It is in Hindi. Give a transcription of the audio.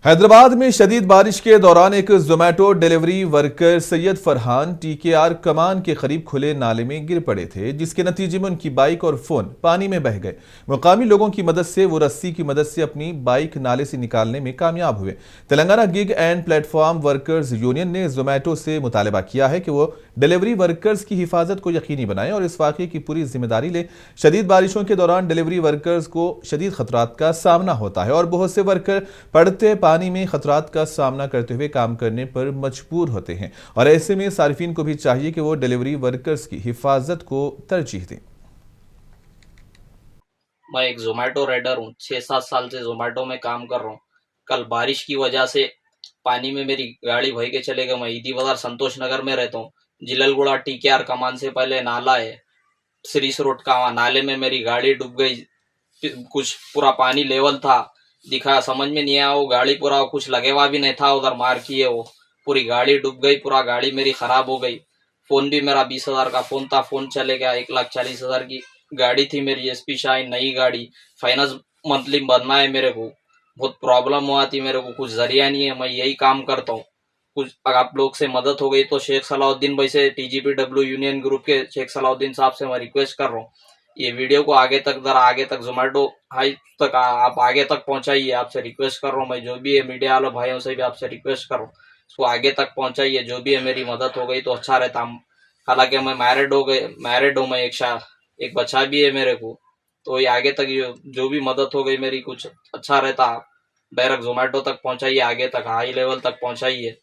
हैदराबाद में शदीद बारिश के दौरान एक Zomato delivery worker Syed Farhan TKR Kaman के करीब खुले नाले में गिर पड़े थे, जिसके नतीजे में उनकी बाइक और फोन पानी में बह गए। मुकामी लोगों की मदद से वो रस्सी की मदद से अपनी बाइक नाले से निकालने में कामयाब हुए। Telangana gig and platform workers union ने जोमेटो से मुतालबा किया है कि वो डिलीवरी वर्कर्स की हिफाजत को यकीनी बनाएं और इस वाक़े की पूरी जिम्मेदारी ले। शदीद बारिशों के दौरान डिलीवरी वर्कर्स को शदीद खतरात का सामना होता है और बहुत से वर्कर पड़ते पानी में खतरात का सामना करते हुए काम करने पर मजबूर होते हैं और ऐसे में सार्फिन को भी चाहिए कि वो डिलीवरी वर्कर्स की हिफाजत को तरजीह दें। मैं एक जोमेटो राइडर हूँ। 6-7 साल से जोमेटो में काम कर रहा हूँ। कल बारिश की वजह से पानी में मेरी गाड़ी बह के चले गए। मैं ईदी बाजार संतोष नगर में रहता हूँ। जिललगुड़ा टीकेआर कमान से पहले नाला है, श्रीस रोड का, वहाँ नाले में मेरी गाड़ी डूब गई। कुछ पूरा पानी लेवल था, दिखा समझ में नहीं आया। वो गाड़ी पूरा कुछ लगे हुआ भी नहीं था, उधर मार किए वो पूरी गाड़ी डूब गई। पूरा गाड़ी मेरी खराब हो गई। फोन भी मेरा 20,000 का फोन था, फोन चले गया। 1,40,000 की गाड़ी थी मेरी, एसपी शाइन नई गाड़ी। फाइनेंस मंथली भरना है मेरे को, बहुत प्रॉब्लम हुआ थी मेरे को, कुछ जरिया नहीं है। मैं यही काम करता हूँ। कुछ अगर आप लोग से मदद हो गई तो शेख सलाउद्दीन भाई से, टीजीपीडब्ल्यू यूनियन ग्रुप के शेख सलाउद्दीन साहब से मैं रिक्वेस्ट कर रहा हूँ, ये वीडियो को आगे तक जरा आगे तक जोमेटो हाई तक आप आगे तक पहुंचाइए। आपसे रिक्वेस्ट कर रहा हूँ मैं, जो भी है मीडिया वाले भाइयों से भी आपसे रिक्वेस्ट कर रहा हूँ, इसको आगे तक पहुंचाइए। जो भी है मेरी मदद हो गई तो अच्छा रहता। हालांकि मैं मैरिड हूँ मैं, एक बच्चा भी है मेरे को। तो ये आगे तक जो भी मदद हो गई मेरी, कुछ अच्छा रहता। डायरेक्ट जोमेटो तक पहुंचाइए, आगे तक हाई लेवल तक पहुंचाइए।